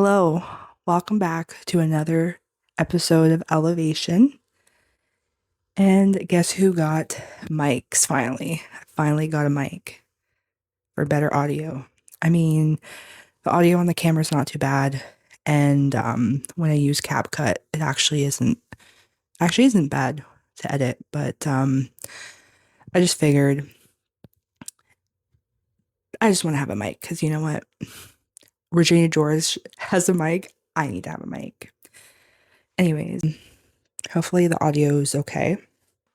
Hello, welcome back to another episode of Elevation. And guess who got mics finally? I finally got a mic for better audio. I mean, the audio on the camera is not too bad, and when I use CapCut, it actually isn't bad to edit. But I just figured I just want to have a mic because you know what? Virginia George has a mic. I need to have a mic. Anyways, hopefully the audio is okay.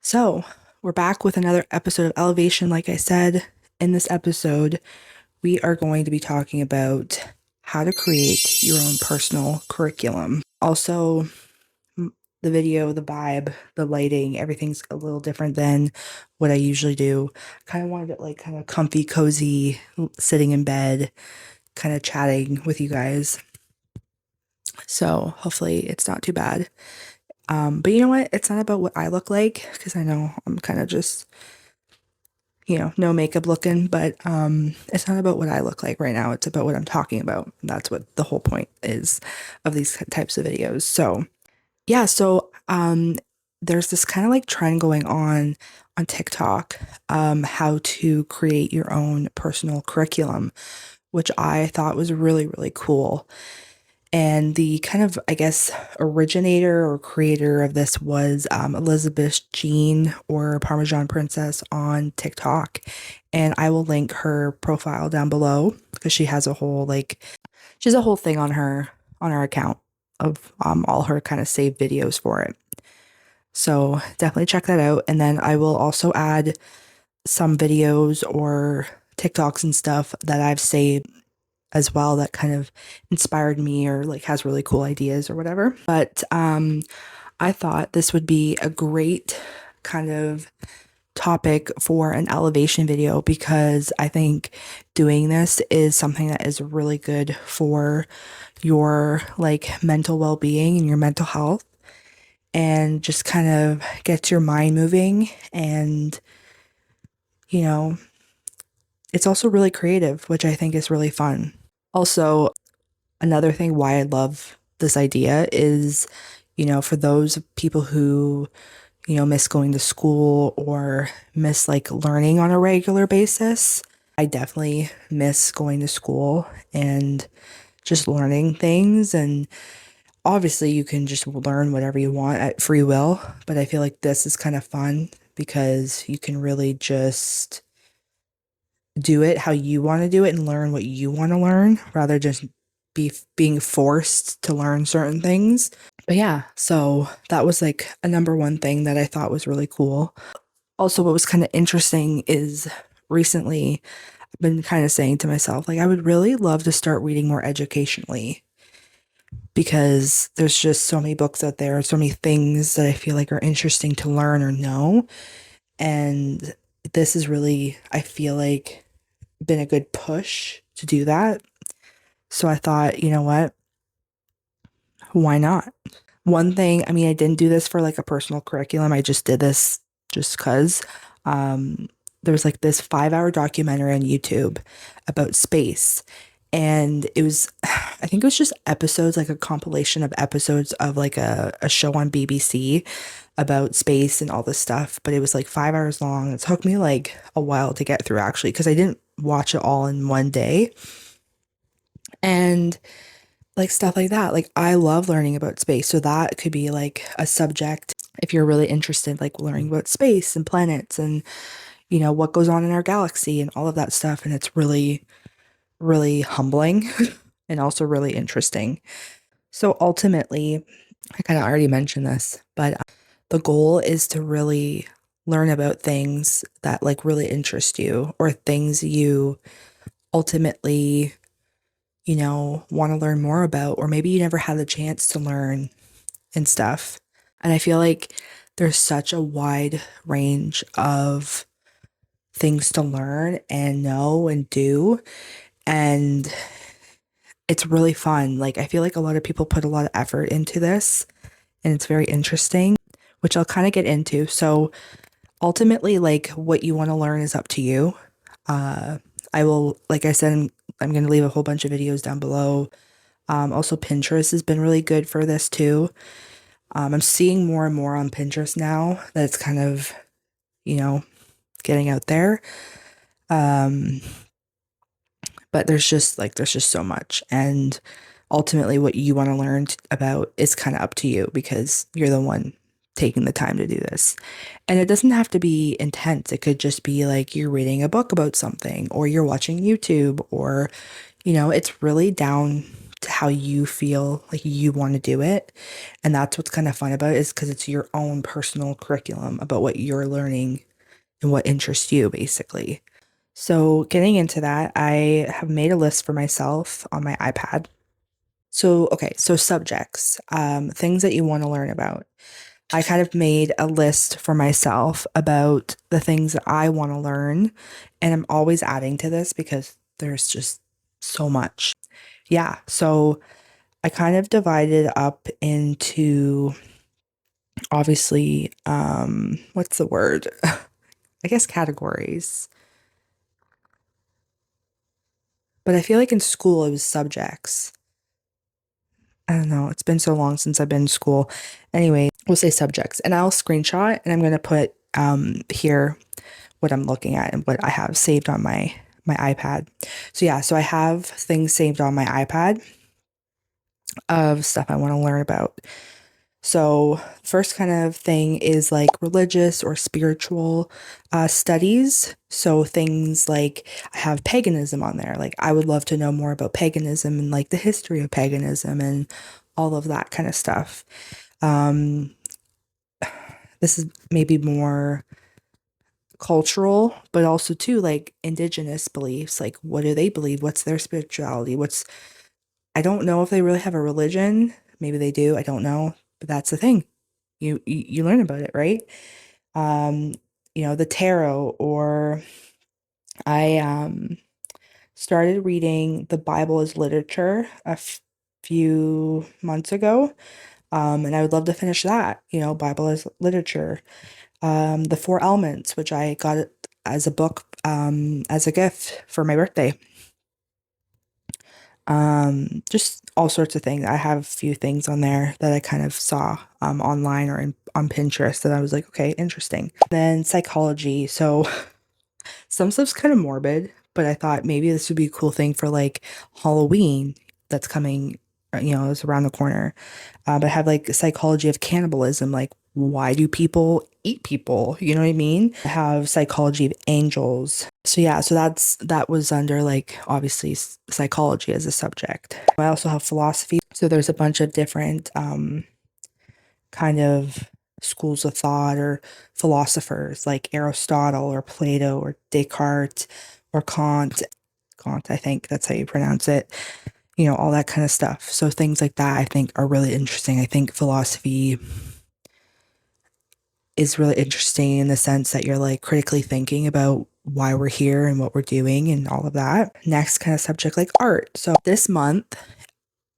So, we're back with another episode of Elevation. Like I said, in this episode, we are going to be talking about how to create your own personal curriculum. Also, the video, the vibe, the lighting, everything's a little different than what I usually do. Kind of wanted it like kind of comfy, cozy, sitting in bed, kind of chatting with you guys. So, hopefully, it's not too bad. But you know what? It's not about what I look like because I know I'm kind of just, no makeup looking, but it's not about what I look like right now. It's about what I'm talking about. That's what the whole point is of these types of videos. So, yeah, there's this kind of like trend going on TikTok, how to create your own personal curriculum, which I thought was really, really cool. And the kind of, I guess, originator or creator of this was Elizabeth Jean or Parmesan Princess on TikTok. And I will link her profile down below because she has a whole thing on her account of all her kind of saved videos for it. So definitely check that out. And then I will also add some videos or TikToks and stuff that I've saved as well that kind of inspired me or like has really cool ideas or whatever. But I thought this would be a great kind of topic for an elevation video because I think doing this is something that is really good for your like mental well-being and your mental health and just kind of gets your mind moving and it's also really creative, which I think is really fun. Also, another thing why I love this idea is, for those people who, miss going to school or miss like learning on a regular basis. I definitely miss going to school and just learning things. And obviously, you can just learn whatever you want at free will. But I feel like this is kind of fun because you can really just do it how you want to do it and learn what you want to learn rather just being forced to learn certain things. But yeah, so that was like a number one thing that I thought was really cool. Also, what was kind of interesting is recently I've been kind of saying to myself, like, I would really love to start reading more educationally because there's just so many books out there, so many things that I feel like are interesting to learn or know. And this is really, I feel like, been a good push to do that. So I thought, you know what? Why not? One thing, I mean, I didn't do this for like a personal curriculum. I just did this just because there's like this 5-hour documentary on YouTube about space. And it was, I think it was just episodes, like a compilation of episodes of like a show on BBC about space and all this stuff. But it was like 5 hours long. It took me like a while to get through actually, because I didn't watch it all in one day. And like stuff like that. Like I love learning about space. So that could be like a subject if you're really interested, like learning about space and planets and, what goes on in our galaxy and all of that stuff. And it's really, really humbling and also really interesting. So ultimately, I kind of already mentioned this, but the goal is to really learn about things that like really interest you or things you ultimately want to learn more about, or maybe you never had the chance to learn and stuff. And I feel like there's such a wide range of things to learn and know and do. And it's really fun. Like, I feel like a lot of people put a lot of effort into this, and it's very interesting, which I'll kind of get into. So, ultimately, like, what you want to learn is up to you. I will, like I said, I'm going to leave a whole bunch of videos down below Also, Pinterest has been really good for this too. I'm seeing more and more on Pinterest now that it's kind of, getting out there. Um, but there's just so much. And ultimately, what you want to learn about is kind of up to you because you're the one taking the time to do this. And it doesn't have to be intense. It could just be like you're reading a book about something or you're watching YouTube or, it's really down to how you feel like you want to do it. And that's what's kind of fun about it is because it's your own personal curriculum about what you're learning and what interests you, basically. So, getting into that, I have made a list for myself on my iPad. So, okay, so subjects, things that you want to learn about. I kind of made a list for myself about the things that I want to learn, and I'm always adding to this because there's just so much. Yeah, so I kind of divided up into obviously, what's the word? I guess categories. But I feel like in school it was subjects. I don't know. It's been so long since I've been in school. Anyway, we'll say subjects, and I'll screenshot and I'm going to put here what I'm looking at and what I have saved on my iPad. So yeah, so I have things saved on my iPad of stuff I want to learn about. So, first kind of thing is like religious or spiritual studies. So, things like I have paganism on there. Like, I would love to know more about paganism and like the history of paganism and all of that kind of stuff. Um, this is maybe more cultural, but also too like indigenous beliefs. Like, what do they believe? What's their spirituality? I don't know if they really have a religion. Maybe they do. I don't know. But that's the thing. You learn about it, right? Um, the tarot, or I started reading The Bible as Literature few months ago. And I would love to finish that, Bible as literature. The Four Elements, which I got it as a book as a gift for my birthday. Just all sorts of things. I have a few things on there that I kind of saw online or on Pinterest that I was like, okay, interesting. Then psychology. So some stuff's kind of morbid, but I thought maybe this would be a cool thing for like Halloween that's coming, it's around the corner. But I have like psychology of cannibalism, like why do people eat people? You know what I mean? I have psychology of angels. So yeah, so that was under like obviously psychology as a subject. I also have philosophy. So there's a bunch of different kind of schools of thought or philosophers like Aristotle or Plato or Descartes or Kant. Kant, I think that's how you pronounce it. All that kind of stuff. So things like that I think are really interesting. I think philosophy is really interesting in the sense that you're like critically thinking about why we're here and what we're doing and all of that. Next kind of subject like art. So this month,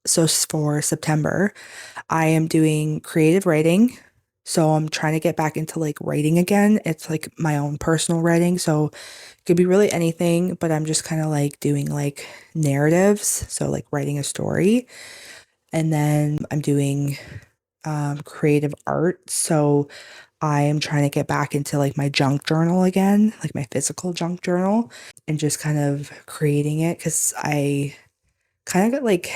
so for September, I am doing creative writing. So I'm trying to get back into like writing again. It's like my own personal writing. So it could be really anything, but I'm just kind of like doing like narratives. So like writing a story. And then I'm doing creative art. So I am trying to get back into like my junk journal again, like my physical junk journal, and just kind of creating it because I kind of got like,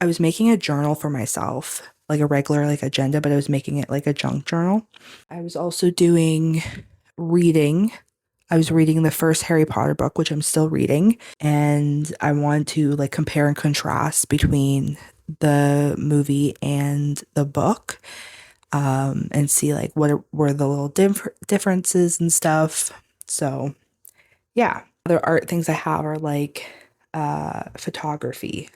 I was making a journal for myself, like a regular like agenda, but I was making it like a junk journal. I was also doing reading. I was reading the first Harry Potter book, which I'm still reading, and I wanted to like compare and contrast between the movie and the book, and see like were the little differences and stuff. So yeah, other art things I have are like photography.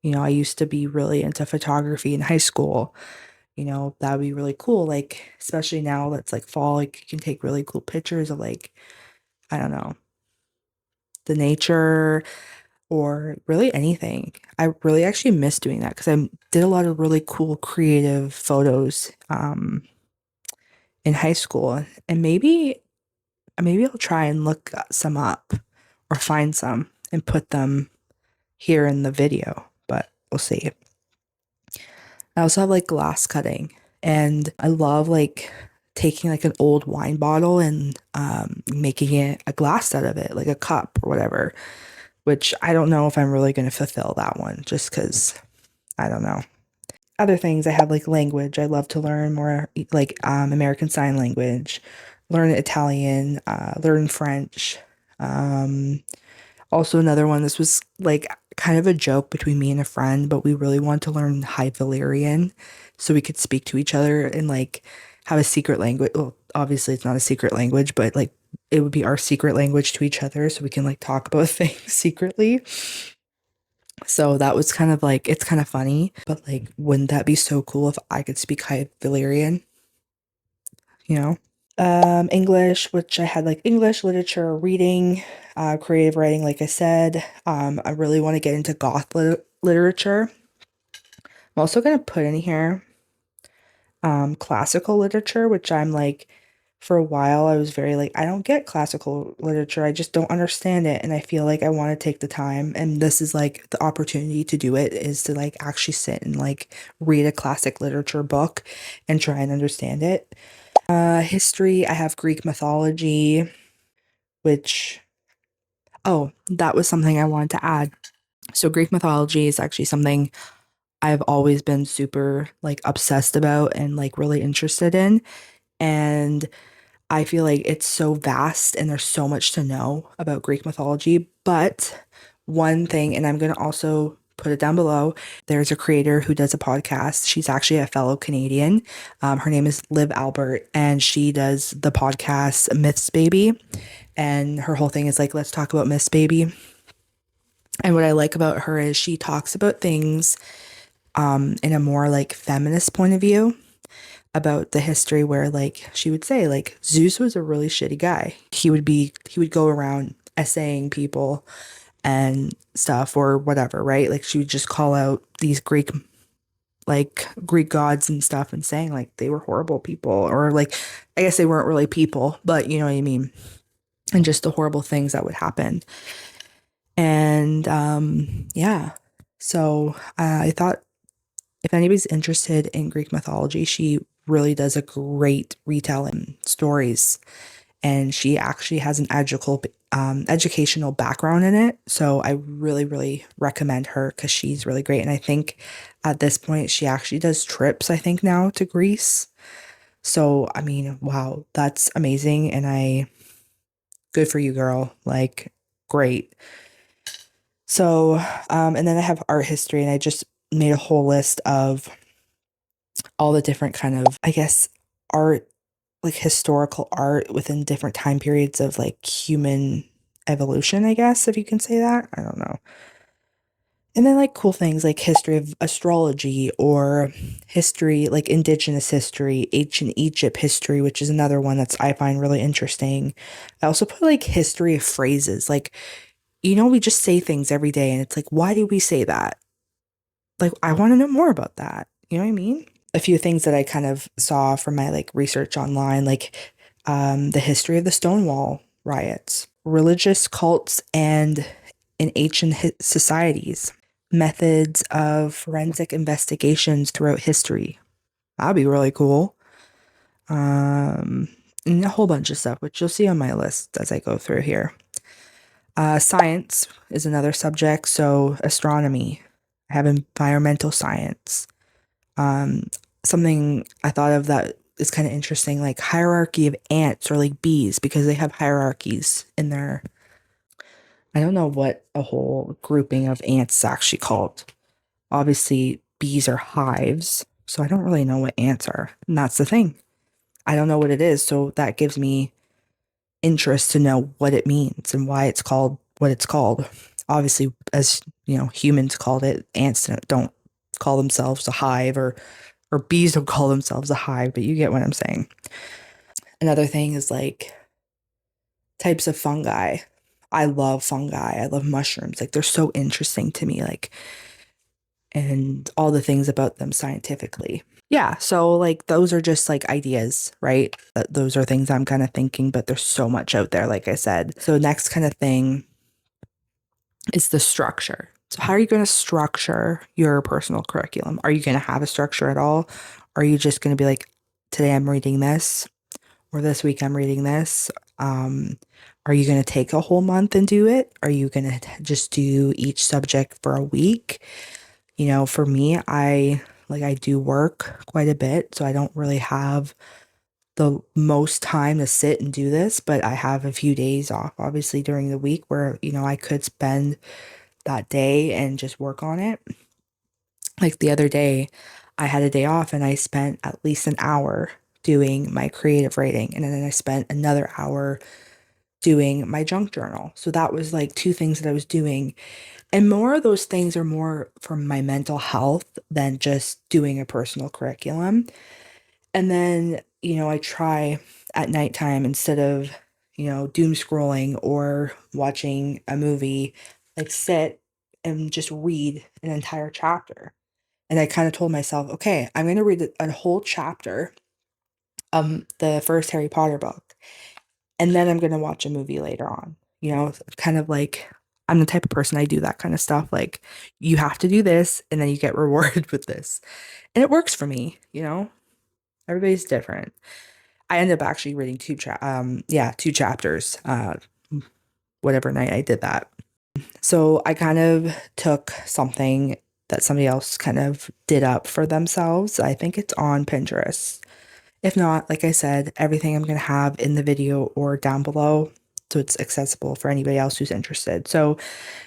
I used to be really into photography in high school. That would be really cool. Like, especially now that's like fall, like you can take really cool pictures of like, I don't know, the nature or really anything. I really actually miss doing that because I did a lot of really cool creative photos in high school. And maybe I'll try and look some up or find some and put them here in the video, but we'll see. I also have like glass cutting, and I love like taking like an old wine bottle and making it a glass out of it, like a cup or whatever, which I don't know if I'm really going to fulfill that one just because I don't know. Other things I have like language. I love to learn more like American Sign Language, learn Italian, learn French. Um, Also another one, this was like kind of a joke between me and a friend, but we really wanted to learn High Valyrian so we could speak to each other and like have a secret language. Well, obviously it's not a secret language, but like it would be our secret language to each other so we can like talk about things secretly. So that was kind of like, it's kind of funny, but like, wouldn't that be so cool if I could speak High Valyrian, you know? English, which I had like English, literature, reading, creative writing, like I said. I really want to get into goth literature. I'm also gonna put in here classical literature, which I'm like, for a while I was very like, I don't get classical literature. I just don't understand it. And I feel like I want to take the time. And this is like the opportunity to do it, is to like actually sit and like read a classic literature book and try and understand it. History, I have Greek mythology, which, oh, that was something I wanted to add. So Greek mythology is actually something I've always been super like obsessed about and like really interested in. And I feel like it's so vast and there's so much to know about Greek mythology. But one thing, and I'm going to also put it down below, there's a creator who does a podcast. She's actually a fellow Canadian. Her name is Liv Albert, and she does the podcast Myths Baby. And her whole thing is like, let's talk about Myths Baby. And what I like about her is she talks about things in a more like feminist point of view about the history, where like she would say like Zeus was a really shitty guy. He would go around essaying people and stuff or whatever, right? Like she would just call out these Greek gods and stuff and saying like they were horrible people, or like I guess they weren't really people, but you know what I mean? And just the horrible things that would happen. And yeah. So I thought if anybody's interested in Greek mythology, she really does a great retelling stories, and she actually has an educational background in it. So I really, really recommend her because she's really great. And I think at this point, she actually does trips, I think now, to Greece. So, I mean, wow, that's amazing. And good for you, girl. Like, great. So, and then I have art history, and I just made a whole list of all the different kind of, I guess, art, like historical art within different time periods of like human evolution, I guess, if you can say that. I don't know. And then like cool things like history of astrology, or history, like indigenous history, ancient Egypt history, which is another one that's I find really interesting. I also put like history of phrases. Like, we just say things every day and it's like, why do we say that? Like, I want to know more about that. You know what I mean? A few things that I kind of saw from my like research online, like the history of the Stonewall riots, religious cults, and in ancient societies, methods of forensic investigations throughout history. That'd be really cool. And a whole bunch of stuff, which you'll see on my list as I go through here. Science is another subject. So astronomy, I have environmental science. Um, Something I thought of that is kind of interesting, like hierarchy of ants or like bees, because they have hierarchies in their, I don't know what a whole grouping of ants is actually called. Obviously, bees are hives, so I don't really know what ants are. And that's the thing. I don't know what it is, so that gives me interest to know what it means and why it's called what it's called. Obviously, as humans called it, ants don't call themselves a hive, or bees don't call themselves a hive, but you get what I'm saying. Another thing is like types of fungi. I love fungi. I love mushrooms. Like they're so interesting to me, like, and all the things about them scientifically. Yeah, so like those are just like ideas, right? Those are things I'm kind of thinking, but there's so much out there, like I said. So next kind of thing is the structure. So how are you going to structure your personal curriculum? Are you going to have a structure at all? Are you just going to be like, today I'm reading this, or this week I'm reading this? Are you going to take a whole month and do it? Are you going to just do each subject for a week? For me, I do work quite a bit, so I don't really have the most time to sit and do this, but I have a few days off, obviously, during the week where, I could spend that day and just work on it. Like the other day, I had a day off and I spent at least an hour doing my creative writing, and then I spent another hour doing my junk journal. So that was like two things that I was doing. And more of those things are more for my mental health than just doing a personal curriculum. And then, I try at nighttime, instead of, doom scrolling or watching a movie, like sit and just read an entire chapter. And I kind of told myself, okay, I'm going to read a whole chapter, the first Harry Potter book, and then I'm going to watch a movie later on. Kind of like I'm the type of person, I do that kind of stuff. Like, you have to do this and then you get rewarded with this. And it works for me. Everybody's different. I ended up actually reading two chapters, whatever night I did that. So I kind of took something that somebody else kind of did up for themselves. I think it's on Pinterest. If not, like I said, everything I'm going to have in the video or down below, so it's accessible for anybody else who's interested. So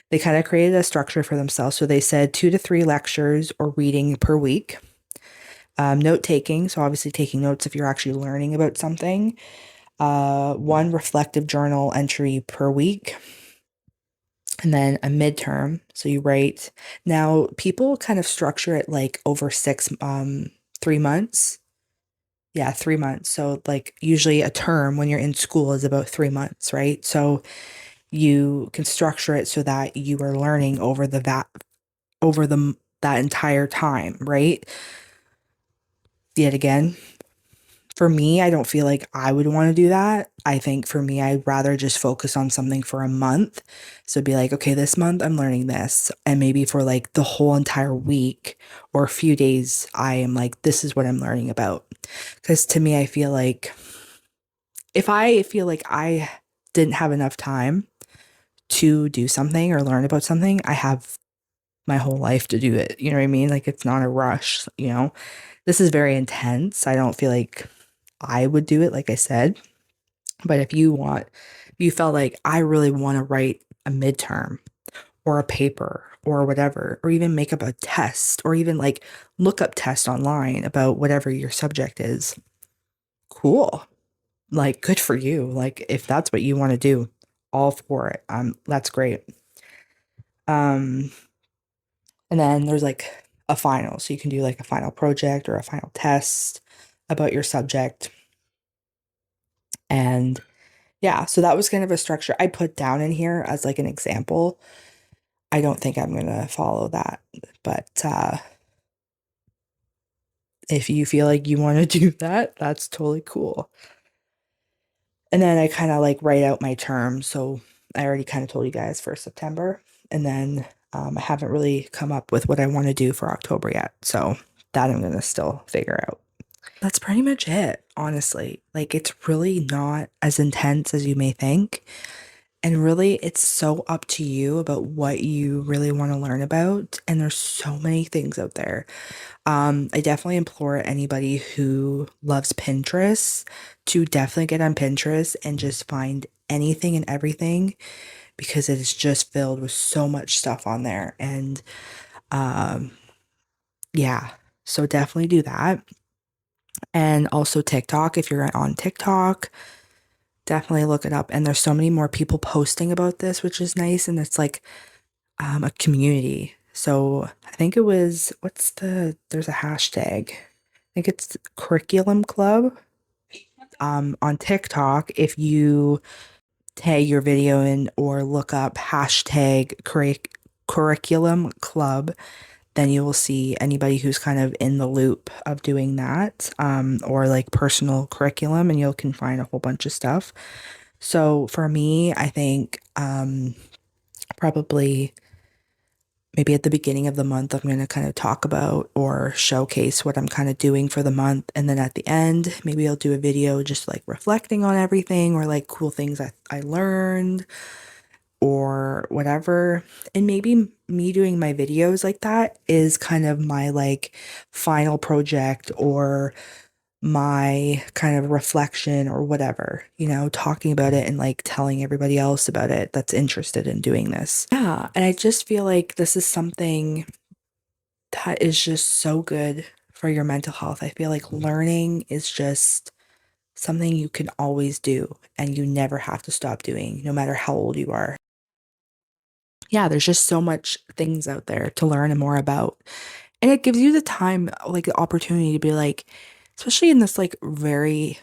they kind of created a structure for themselves. So they said 2 to 3 lectures or reading per week. Note taking, so obviously taking notes if you're actually learning about something. 1 reflective journal entry per week. And then a midterm, so you write. Now, people kind of structure it like over 3 months. Yeah, 3 months. So like usually a term when you're in school is about 3 months, right? So you can structure it so that you are learning over that entire time, right? Yet again, for me, I don't feel like I would want to do that. I think for me, I'd rather just focus on something for a month. So be like, okay, this month I'm learning this. And maybe for like the whole entire week or a few days, I am like, this is what I'm learning about. Because to me, I feel like if I feel like I didn't have enough time to do something or learn about something, I have my whole life to do it. You know what I mean? Like, it's not a rush. This is very intense. I don't feel like I would do it, like I said. But if you felt like I really want to write a midterm or a paper or whatever, or even make up a test, or even like look up tests online about whatever your subject is, cool. Like, good for you. Like, if that's what you want to do, all for it. That's great. Um, and then there's like a final. So you can do like a final project or a final test about your subject. And yeah, so that was kind of a structure I put down in here as like an example. I don't think I'm gonna follow that, but if you feel like you want to do that, that's totally cool. And then I kind of like write out my terms. So I already kind of told you guys for September, and then I haven't really come up with what I want to do for October yet. So that I'm gonna still figure out. That's pretty much it, honestly. Like, it's really not as intense as you may think. And really, it's so up to you about what you really want to learn about. And there's so many things out there. I definitely implore anybody who loves Pinterest to definitely get on Pinterest and just find anything and everything, because it is just filled with so much stuff on there. And yeah, so definitely do that. And also TikTok, if you're on TikTok, definitely look it up. And there's so many more people posting about this, which is nice. And it's like a community. So I think it was, there's a hashtag. I think it's Curriculum Club. On TikTok, if you tag your video in or look up hashtag curriculum club, then you will see anybody who's kind of in the loop of doing that, or like personal curriculum, and you can find a whole bunch of stuff. So for me, I think probably maybe at the beginning of the month, I'm going to kind of talk about or showcase what I'm kind of doing for the month. And then at the end, maybe I'll do a video just like reflecting on everything or like cool things I learned or whatever. And maybe me doing my videos like that is kind of my like final project or my kind of reflection or whatever, talking about it and like telling everybody else about it that's interested in doing this. Yeah. And I just feel like this is something that is just so good for your mental health. I feel like learning is just something you can always do and you never have to stop doing, no matter how old you are. Yeah, there's just so much things out there to learn and more about. And it gives you the time, like the opportunity to be like, especially in this like very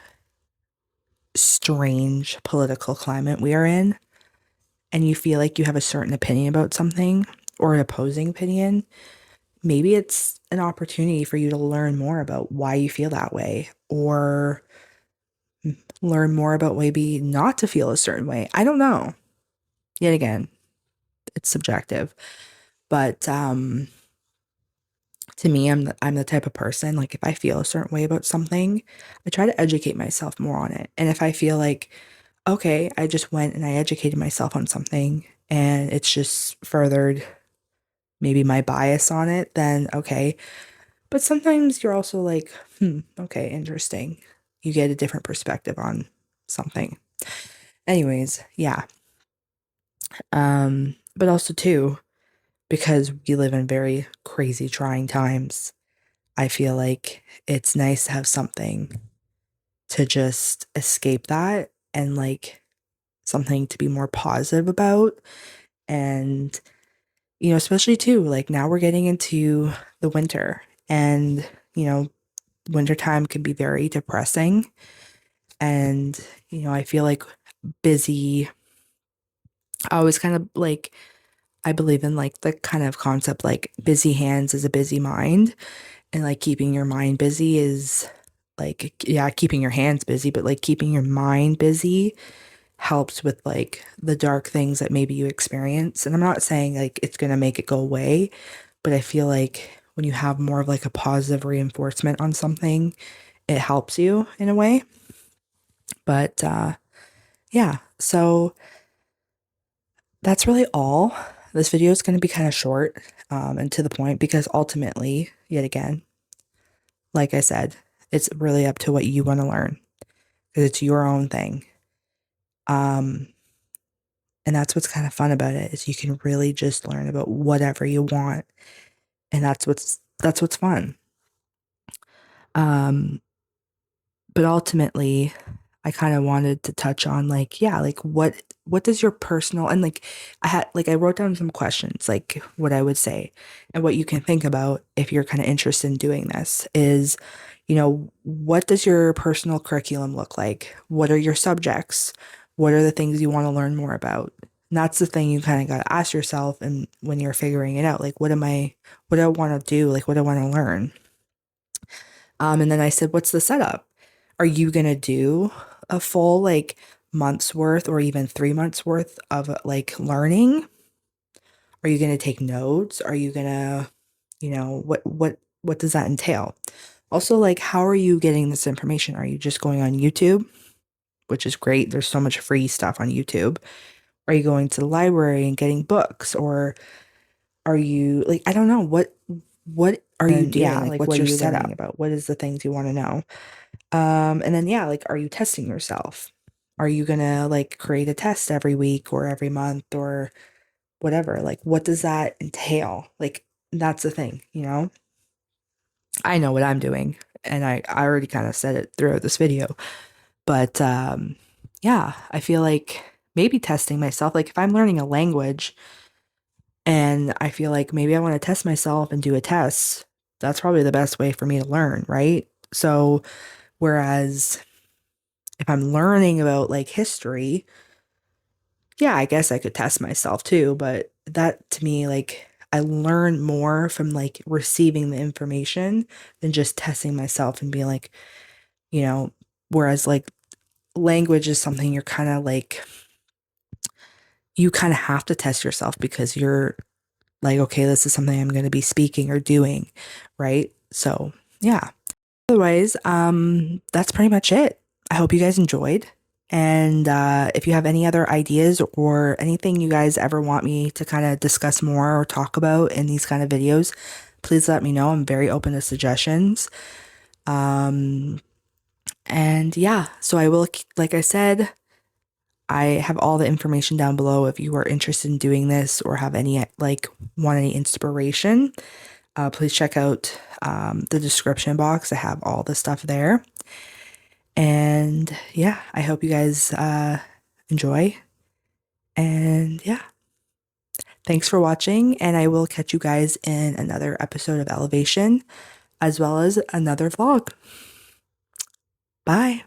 strange political climate we are in, and you feel like you have a certain opinion about something or an opposing opinion, maybe it's an opportunity for you to learn more about why you feel that way or learn more about maybe not to feel a certain way. I don't know. Yet again, it's subjective. But to me, I'm the type of person, like if I feel a certain way about something, I try to educate myself more on it. And if I feel like, okay, I just went and I educated myself on something and it's just furthered maybe my bias on it, then okay. But sometimes you're also like, okay, interesting. You get a different perspective on something. Anyways, yeah. But also too, because we live in very crazy, trying times, I feel like it's nice to have something to just escape that and like something to be more positive about. And, especially too, like now we're getting into the winter and, wintertime can be very depressing. And, I feel like busy, I always kind of like, I believe in like the kind of concept like busy hands is a busy mind. And like keeping your mind busy is like, yeah, keeping your hands busy, but like keeping your mind busy helps with like the dark things that maybe you experience. And I'm not saying like it's going to make it go away, but I feel like when you have more of like a positive reinforcement on something, it helps you in a way. But yeah, so that's really all. This video is going to be kind of short and to the point because ultimately, yet again, like I said, it's really up to what you want to learn because it's your own thing. And that's what's kind of fun about it is you can really just learn about whatever you want, and that's what's fun. Um, but ultimately, I kind of wanted to touch on like, yeah, like what does your personal and like I wrote down some questions like what I would say and what you can think about if you're kind of interested in doing this is, what does your personal curriculum look like? What are your subjects? What are the things you want to learn more about? And that's the thing you kind of got to ask yourself and when you're figuring it out, like what do I want to do? Like what do I want to learn? And then I said, what's the setup? Are you going to do a full like month's worth or even 3 months worth of like learning? Are you going to take notes? Are you going to, what does that entail? Also, like, how are you getting this information? Are you just going on YouTube, which is great? There's so much free stuff on YouTube. Are you going to the library and getting books? Or are you like, I don't know, what are you doing? Yeah, Like, like what's what are your you setup? learning about? What is the things you want to know? And then yeah, like are you testing yourself? Are you gonna like create a test every week or every month or whatever? Like what does that entail? Like that's the thing. I know what I'm doing and I already kind of said it throughout this video. But yeah, I feel like maybe testing myself, like if I'm learning a language and I feel like maybe I want to test myself and do a test, that's probably the best way for me to learn, right? So whereas if I'm learning about like history, yeah, I guess I could test myself too, but that to me, like, I learn more from like receiving the information than just testing myself and being like, you know, whereas like language is something you're kind of like, you kind of have to test yourself because you're like, okay, this is something I'm going to be speaking or doing, right? So, yeah. Otherwise, that's pretty much it. I hope you guys enjoyed. And if you have any other ideas or anything you guys ever want me to kind of discuss more or talk about in these kind of videos, please let me know. I'm very open to suggestions. And yeah, so I will, like I said, I have all the information down below if you are interested in doing this or have any, like, want any inspiration. Please check out the description box. I have all the stuff there. And yeah, I hope you guys enjoy. And yeah, thanks for watching. And I will catch you guys in another episode of Elevation, as well as another vlog. Bye.